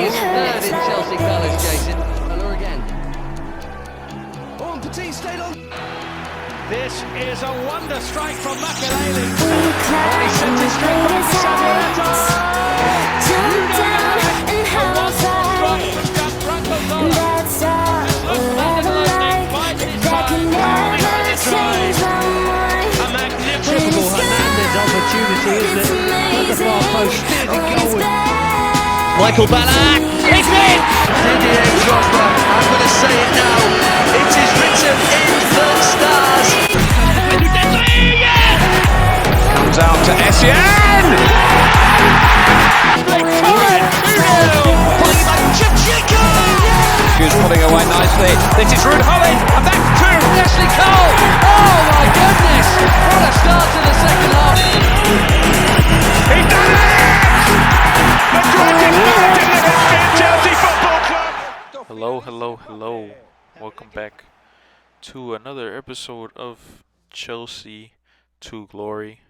his third in Chelsea colours, Jason. Muller again. Oh, and Petit stayed on. This is a wonder strike from Makelele. He sent it straight back to Samuel opportunity, isn't it? At the far post, steered the goal with Michael Ballack. It's in! Didier Drogba. I'm going to say it now. It is written in the stars. Comes out to Essien. Who's putting away nicely. This is Ruud Gullit, and that's two. Ashley Cole. Oh my goodness. What a start to the second half. He's done it! The greatest night in the history of Chelsea Football Club. Hello. Welcome back to another episode of Chelsea to Glory.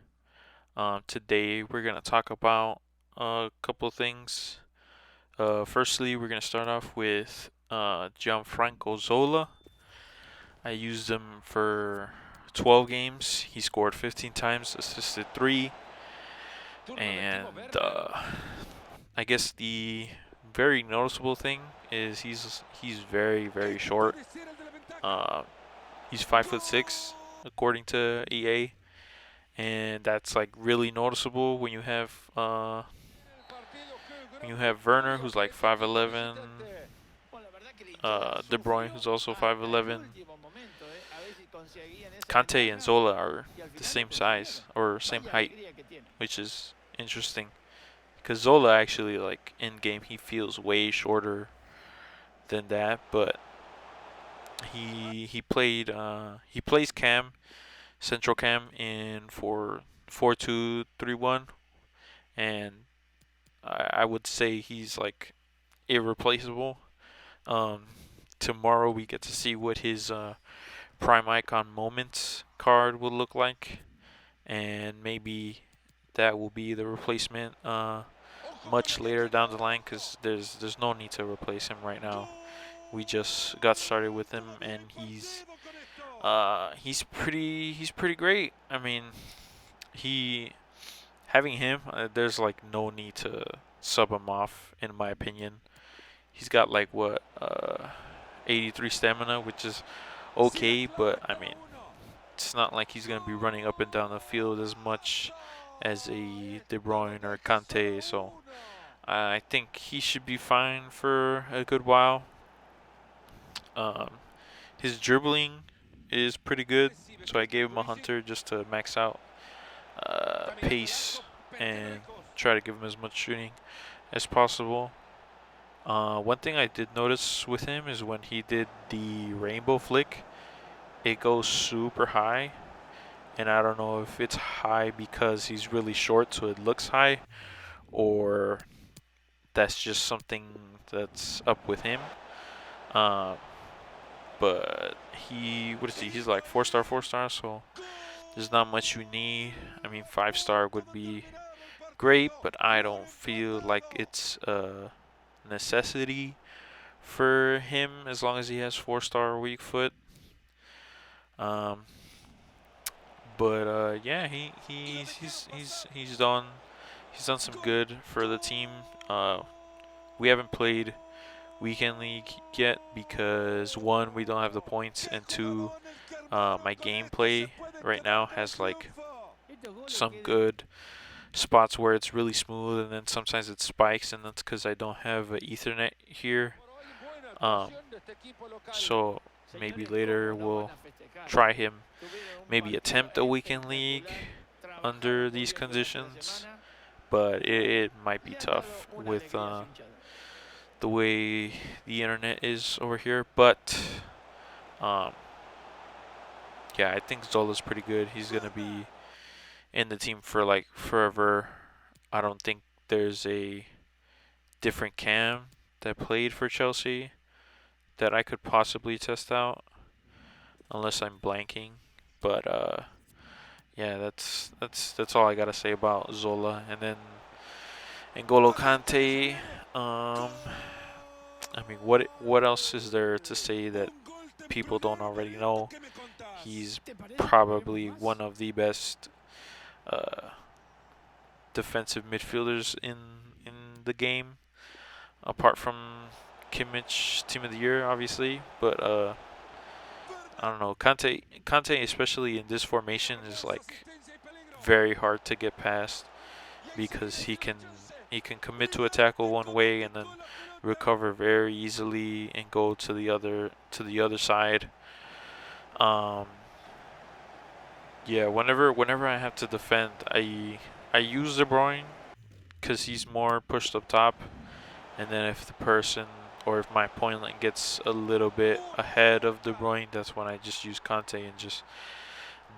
Today we're going to talk about a couple things. Firstly, we're going to start off with Gianfranco Zola. I used him for 12 games. He scored 15 times, assisted 3. And I guess the very noticeable thing is he's very, very short. He's 5'6" according to EA, and that's like really noticeable when you have Werner, who's like 5'11", De Bruyne, who's also 5'11". Kante and Zola are the same size or same height, which is interesting because Zola actually, like, in game he feels way shorter than that, but he plays cam, central cam in 4-2-3-1, and I would say he's like irreplaceable. Tomorrow we get to see what his prime icon moments card will look like, and maybe that will be the replacement much later down the line, because there's no need to replace him right now. We just got started with him, and he's pretty great. I mean, having him, there's like no need to sub him off, in my opinion. He's got like 83 stamina, which is okay, but I mean, it's not like he's gonna be running up and down the field as much as a De Bruyne or Kante, so I think he should be fine for a good while. His dribbling is pretty good, so I gave him a hunter just to max out pace and try to give him as much shooting as possible. One thing I did notice with him is when he did the rainbow flick, it goes super high, and I don't know if it's high because he's really short so it looks high, or that's just something that's up with him. But he's like 4-star, so there's not much you need. I mean, 5-star would be great, but I don't feel like it's a necessity for him as long as he has 4-star weak foot. Yeah, he's done some good for the team. We haven't played weekend league yet because 1, we don't have the points, and 2, my gameplay right now has like some good spots where it's really smooth, and then sometimes it spikes, and that's because I don't have Ethernet here. So maybe later we'll try him, maybe attempt a weekend league under these conditions, but it might be tough with the way the internet is over here. But yeah, I think Zola's pretty good. He's gonna be in the team for like forever. I don't think there's a different cam that played for Chelsea that I could possibly test out, unless I'm blanking. But yeah, that's all I gotta say about Zola. And then N'Golo Kante, I mean, what else is there to say that people don't already know? He's probably one of the best uh, defensive midfielders in the game, apart from Kimmich, Team of the Year, obviously. But I don't know, Conte, especially in this formation, is like very hard to get past because he can commit to a tackle one way and then recover very easily and go to the other side. Um, yeah, whenever I have to defend, I use De Bruyne because he's more pushed up top, and then if the person or if my opponent gets a little bit ahead of De Bruyne, that's when I just use Conte and just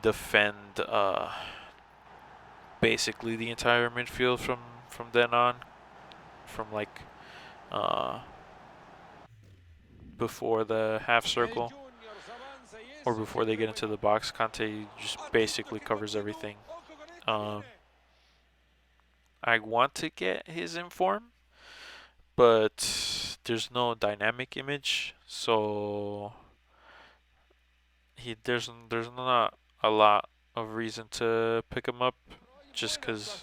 defend basically the entire midfield from then on, from like uh, before the half circle or before they get into the box. Conte just basically covers everything. Um, I want to get his inform, but there's no dynamic image, so there's not a lot of reason to pick him up, just because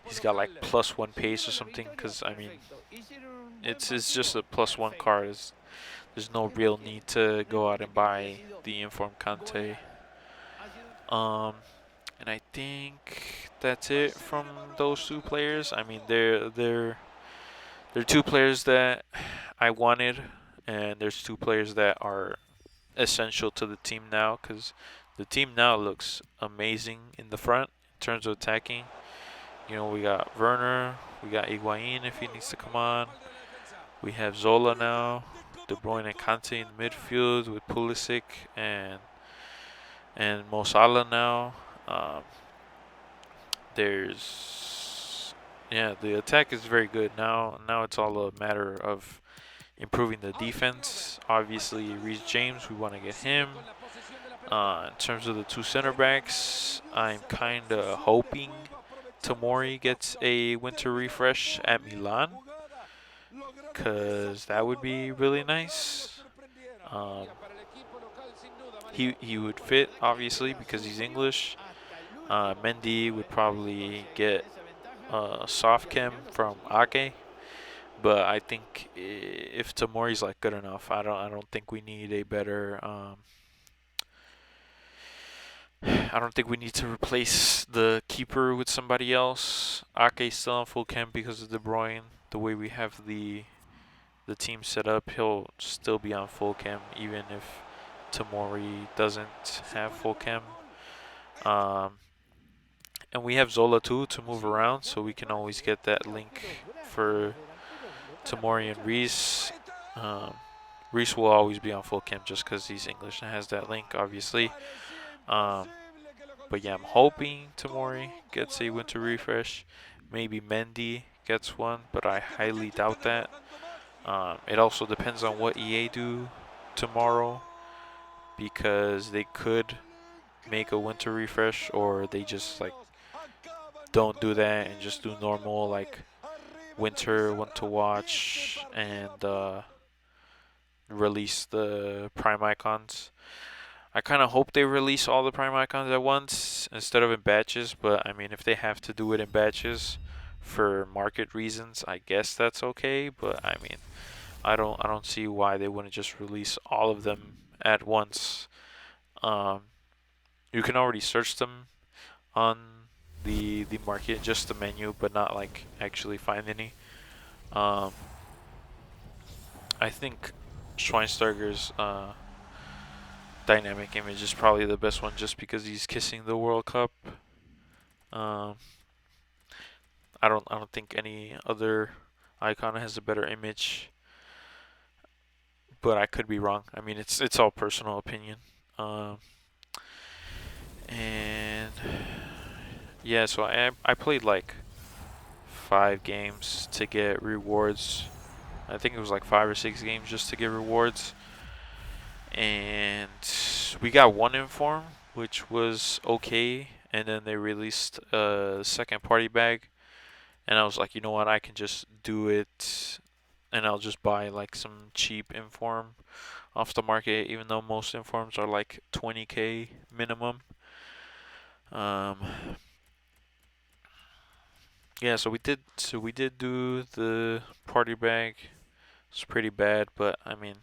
he's got like +1 pace or something. Because I mean, it's just a +1 card. There's no real need to go out and buy the inform Kante. And I think that's it from those two players. I mean, they're two players that I wanted, and there's two players that are essential to the team now, because the team now looks amazing in the front in terms of attacking. You know, we got Werner, we got Higuain if he needs to come on. We have Zola now, De Bruyne and Kante in the midfield with Pulisic and Mo Salah now. Um, the attack is very good now. Now it's all a matter of improving the defense. Obviously, Reece James, we want to get him. In terms of the two center backs, I'm kind of hoping Tomori gets a winter refresh at Milan, because that would be really nice. He would fit, obviously, because he's English. Mendy would probably get soft chem from Ake, but I think if Tomori's like good enough, I don't think we need a better. I don't think we need to replace the keeper with somebody else. Ake's still on full chem because of De Bruyne. The way we have the team set up, he'll still be on full chem even if Tomori doesn't have full chem. And we have Zola too to move around, so we can always get that link for Tomori and Reece. Reece will always be on full chem just because he's English and has that link, obviously. But yeah, I'm hoping Tomori gets a winter refresh. Maybe Mendy gets one, but I highly doubt that. It also depends on what EA do tomorrow, because they could make a winter refresh, or they just like don't do that and just do normal like winter one to watch and release the prime icons. I kind of hope they release all the prime icons at once instead of in batches, but I mean, if they have to do it in batches for market reasons, I guess that's okay. But I mean, I don't see why they wouldn't just release all of them at once. You can already search them on the market, just the menu, but not like actually find any. I think Schweinsteiger's dynamic image is probably the best one, just because he's kissing the World Cup. I don't think any other icon has a better image, but I could be wrong. I mean, it's all personal opinion. And yeah, so I played like 5 games to get rewards. I think it was like 5 or 6 games just to get rewards. And we got one inform, which was okay. And then they released a second party bag. and I was like, you know what, I can just do it, and I'll just buy like some cheap inform off the market, even though most informs are like 20K minimum. Um, yeah, so we did do the party bag. It's pretty bad, but I mean,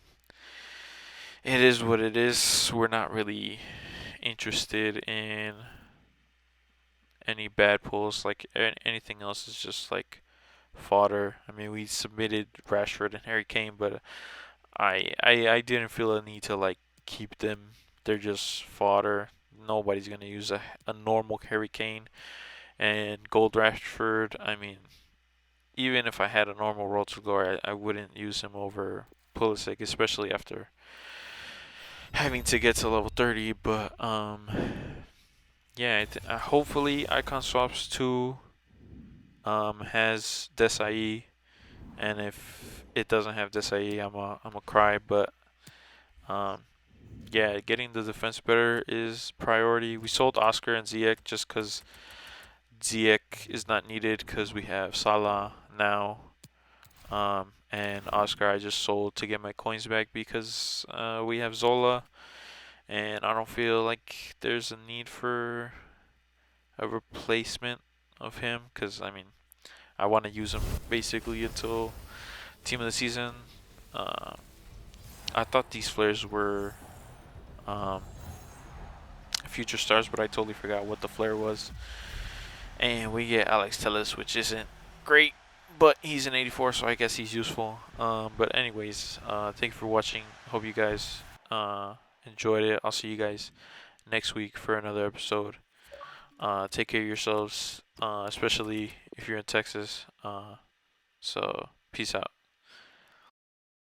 it is what it is. We're not really interested in any bad pulls. Like anything else is just like fodder. I mean, we submitted Rashford and Harry Kane, but I didn't feel a need to like keep them. They're just fodder. Nobody's gonna use a normal Harry Kane and gold Rashford. I mean, even if I had a normal Roll to Glory, I wouldn't use him over Pulisic, especially after having to get to level 30. But yeah, hopefully Icon Swaps 2 has Desai, and if it doesn't have Desai, I'm a cry. But um, yeah, getting the defense better is priority. We sold Oscar and Ziyech just because Ziyech is not needed because we have Salah now. And Oscar I just sold to get my coins back because we have Zola, and I don't feel like there's a need for a replacement of him because I mean I want to use him basically until team of the season. Uh, I thought these flares were um, future stars, but I totally forgot what the flare was. And we get Alex Telles, which isn't great, but he's an 84, so I guess he's useful. But anyways, thank you for watching. Hope you guys enjoyed it. I'll see you guys next week for another episode. Take care of yourselves, especially if you're in Texas. So peace out.